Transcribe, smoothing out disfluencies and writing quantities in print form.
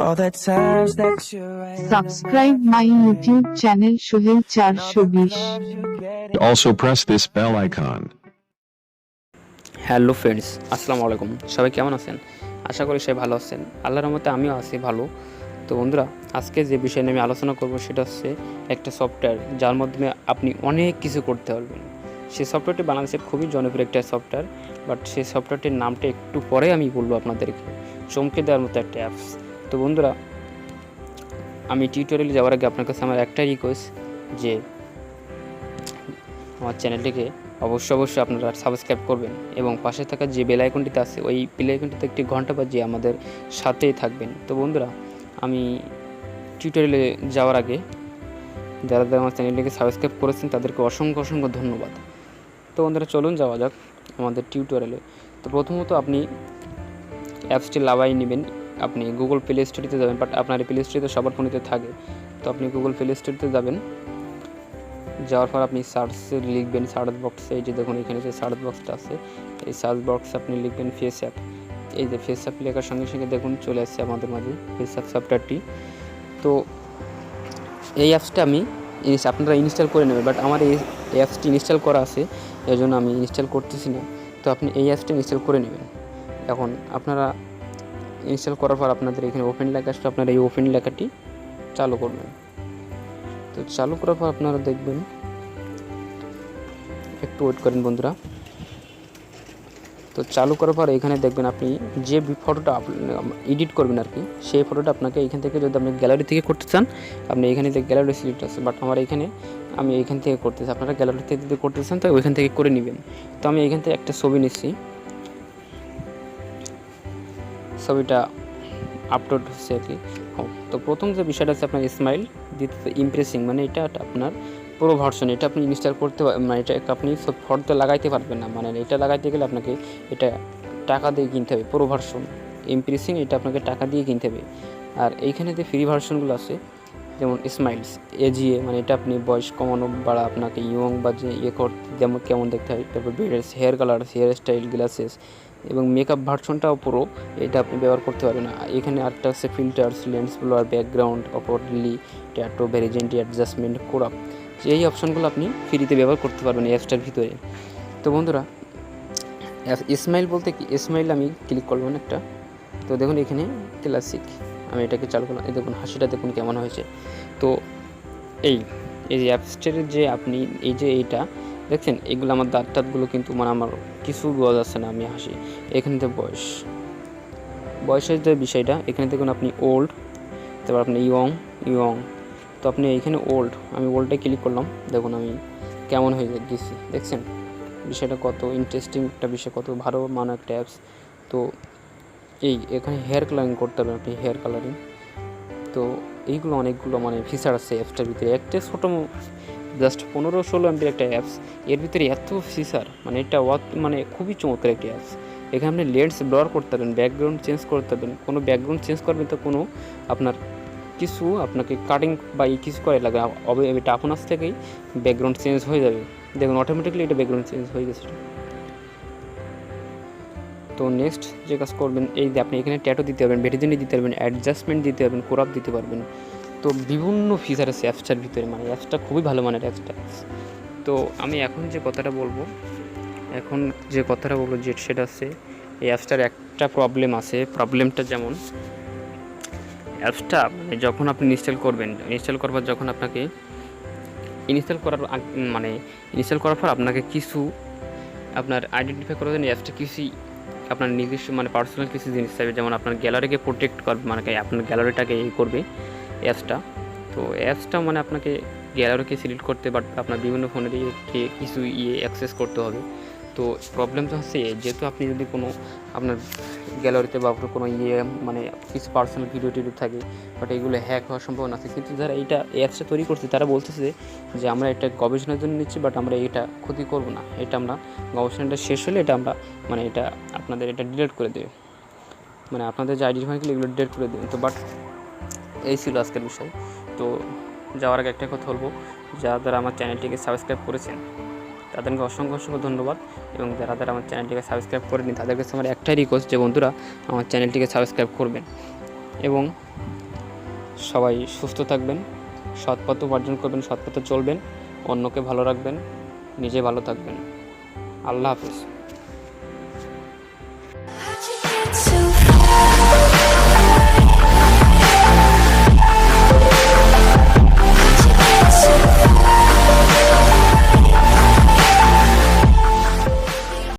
all the times that you ran Subscribe my YouTube channel Sohel 420. Also press this bell icon. Hello friends, আসসালামু আলাইকুম। সবাই কেমন আছেন? আশা করি সবাই ভালো আছেন। আল্লাহর রহমতে আমিও আছি ভালো। তো বন্ধুরা, আজকে যে বিষয় নিয়ে আমি আলোচনা করব সেটা হচ্ছে একটা সফটওয়্যার যার মাধ্যমে আপনি অনেক কিছু করতে পারবেন। সেই সফটওয়্যারটি বাংলাদেশের খুবই জনপ্রিয় একটা সফটওয়্যার, বাট সেই সফটওয়্যারটির নামটা একটু পরে আমি বলবো আপনাদেরকে। চমকে দেওয়ার মতো একটা অ্যাপস। তো বন্ধুরা, আমি টিউটোরিয়ালে যাওয়ার আগে আপনার কাছে আমার একটা রিকোয়েস্ট যে আমার চ্যানেলটিকে অবশ্যই আপনারা সাবস্ক্রাইব করবেন এবং পাশে থাকা যে বেল আইকনটিতে আছে ওই বেল আইকনটিতে একটি ঘন্টা বাজিয়ে আমাদের সাথেই থাকবেন। তো বন্ধুরা, আমি টিউটোরিয়ালে যাওয়ার আগে যারা আমার চ্যানেলটিকে সাবস্ক্রাইব করেছেন তাদেরকে অসংখ্য ধন্যবাদ। তো বন্ধুরা, চলুন যাওয়া যাক আমাদের টিউটোরিয়ালে। তো প্রথমত আপনি অ্যাপসটি লাগাই নেবেন। আপনি গুগল প্লে স্টোরিতে যাবেন, বাট আপনার প্লে স্টোরিতে সবার ফোনেতে থাকে। তো আপনি গুগল প্লে স্টোরিতে যাবেন, যাওয়ার পর আপনি সার্চে লিখবেন, সার্চ বক্সে এই যে দেখুন এখানে যে সার্চ বক্সটা আছে এই সার্চ বক্সে আপনি লিখবেন ফেসঅ্যাপ। এই যে ফেসঅ্যাপ লেখার সঙ্গে দেখুন চলে আসছে আমাদের মাঝে ফেসঅ্যাপ সফটওয়্যারটি। তো এই অ্যাপসটা আমি আপনারা ইনস্টল করে নেবেন, বাট আমার এই অ্যাপসটি ইনস্টল করা আছে, এই জন্য আমি ইনস্টল করতেছি না। তো আপনি এই অ্যাপসটা ইনস্টল করে নেবেন। এখন আপনারা ইনস্টল করার পর আপনাদের এখানে ওপেন লেখা আসলে আপনারা এই ওপেন লেখাটি চালু করবেন। তো চালু করার পর আপনারা দেখবেন, একটু ওয়েট করেন বন্ধুরা। তো চালু করার পর এখানে দেখবেন আপনি যে ফটোটা এডিট করবেন আর কি, সেই ফটোটা আপনাকে এখান থেকে যদি আপনি গ্যালারি থেকে করতে চান আপনি এখানে থেকে গ্যালারি সিলেক্ট আছে, বাট আমার আমি এইখান থেকে করতেছি। আপনারা গ্যালারি থেকে যদি করতে চান তো ওইখান থেকে করে নেবেন। তো আমি এখান থেকে একটা ছবি নিচ্ছি, ছবিটা আপলোড হচ্ছে আর কি। তো প্রথম যে বিষয়টা আছে আপনার স্মাইল, দ্বিতীয়ত ইমপ্রেসিং, মানে এটা আপনার পুরো ভার্সন, এটা আপনি ইনস্টল করতে মানে এটা আপনি সব ফটো লাগাইতে পারবেন না, মানে এটা লাগাইতে গেলে আপনাকে এটা টাকা দিয়ে কিনতে হবে। পুরো ভার্সন ইমপ্রেসিং এটা আপনাকে টাকা দিয়ে কিনতে হবে। আর এইখানে যে ফ্রি ভার্সনগুলো আছে যেমন স্মাইলস এজিএ, মানে এটা আপনি বয়স কমানো বাড়া আপনাকে ইয়ং বা যে করতে যেমন কেমন দেখতে হয়, তারপর বেডের hair colour, hair style, glasses এবং মেকআপ ভার্সনটাও পুরো এটা আপনি ব্যবহার করতে পারবেন না। এখানে আরেকটা আছে filters, lens blur, background, overlay, tattoo, ভেরিজেন্টি, অ্যাডজাস্টমেন্ট, কোরাপ, এই অপশানগুলো আপনি ফ্রিতে ব্যবহার করতে পারবেন এই অ্যাপসটার ভিতরে। তো বন্ধুরা, স্মাইল বলতে কি, স্মাইল আমি ক্লিক করবেন একটা। তো দেখুন এখানে ক্লাসিক, আমি এটাকে চালু করলাম। এই দেখুন হাসিটা দেখুন কেমন হয়েছে। তো এই যে অ্যাপসটার যে আপনি এই যে এইটা দেখছেন, এগুলো আমার দাঁতগুলো কিন্তু মানে আমার কিছু বোঝা যাচ্ছে না, আমি হাসি। এখানে তো বয়সের যে বিষয়টা, এখানে দেখুন আপনি ওল্ড, তারপর আপনি ইয়ং। তো আপনি এইখানে আমি ওল্ডে ক্লিক করলাম। দেখুন আমি কেমন হয়ে গেছি, দেখছেন বিষয়টা কত ইন্টারেস্টিং একটা বিষয়, কত ভালো মানে একটা অ্যাপস। তো এখানে হেয়ার কালারিং করতে পারবেন আপনি, হেয়ার কালারিং। তো এইগুলো অনেকগুলো মানে ফিচার আছে অ্যাপসটার ভিতরে। একটা ছোটো জাস্ট 15-16 এমবির একটা অ্যাপস, এর ভিতরে এত ফিচার, মানে এটা মানে খুবই চমৎকার একটি অ্যাপস। এখানে আপনি লেন্স ব্লার করতে পারবেন, ব্যাকগ্রাউন্ড চেঞ্জ করতে পারবেন। কোনো ব্যাকগ্রাউন্ড চেঞ্জ করবেন তো কোনো আপনার কিছু আপনাকে কাটিং বা কিছু করে লাগে, এটা আপনার থেকেই ব্যাকগ্রাউন্ড চেঞ্জ হয়ে যাবে। দেখুন অটোমেটিকলি এটা ব্যাকগ্রাউন্ড চেঞ্জ হয়ে গেছে। তো নেক্সট যে কাজ করবেন, এই যে আপনি এখানে ট্যাটু দিতে পারবেন, ভেরিজেন্টি দিতে পারবেন, অ্যাডজাস্টমেন্ট দিতে পারবেন, কোরাপ দিতে পারবেন। তো বিভিন্ন ফিচার আছে অ্যাপসটার ভিতরে, মানে অ্যাপসটা খুবই ভালো মানের অ্যাপসটা। তো আমি এখন যে কথাটা বলবো যে সেটা আছে এই অ্যাপসটার একটা প্রবলেম আছে। প্রবলেমটা যেমন অ্যাপসটা মানে যখন আপনি ইনস্টল করার পর যখন আপনাকে ইনস্টল করার পর আপনাকে কিছু আপনার আইডেন্টিফাই করার জন্য অ্যাপসটা কিছু আপনার নিজস্ব মানে পার্সোনাল কিছু জিনিস থাকবে, যেমন আপনার গ্যালারিকে প্রোটেক্ট করবে, মানে আপনার গ্যালারিটাকে করবে অ্যাপসটা। তো অ্যাপসটা মানে আপনাকে গ্যালারিকে সিলেক্ট করতে, বাট আপনার বিভিন্ন ফোনের কিছু অ্যাক্সেস করতে হবে। তো প্রবলেমটা হচ্ছে যেহেতু আপনি যদি কোনো আপনার গ্যালারিতে বা কোনো মানে কিছু পার্সোনাল ভিডিও থাকে, বাট এগুলো হ্যাক হওয়ার সম্ভাবনা আছে। কিন্তু যারা এই অ্যাপসটা তৈরি করছে তারা বলতেছে যে আমরা এটা গবেষণার জন্য নিচ্ছি, বাট আমরা এটা ক্ষতি করব না, এটা আমরা গবেষণাটা শেষ হলে এটা আমরা মানে এটা আপনাদের এটা ডিলিট করে দেবে, মানে আপনাদের যে আইডি ফাইলগুলো এগুলো ডিলিট করে দেবেন। তো বাট এই ছিল আজকের বিষয়। তো যাওয়ার আগে একটা কথা বলবো, যারা আমার চ্যানেলটিকে সাবস্ক্রাইব করেছেন তাদেরকে অসংখ্য ধন্যবাদ, এবং যারা আমার চ্যানেলটিকে সাবস্ক্রাইব করেনি তাদের কাছে আমার একটাই রিকোয়েস্ট যে বন্ধুরা আমার চ্যানেলটিকে সাবস্ক্রাইব করবেন। এবং সবাই সুস্থ থাকবেন, সৎ পথে উপার্জন করবেন, সৎ পথে চলবেন, অন্যকে ভালো রাখবেন, নিজে ভালো থাকবেন। আল্লাহ হাফেজ। So far.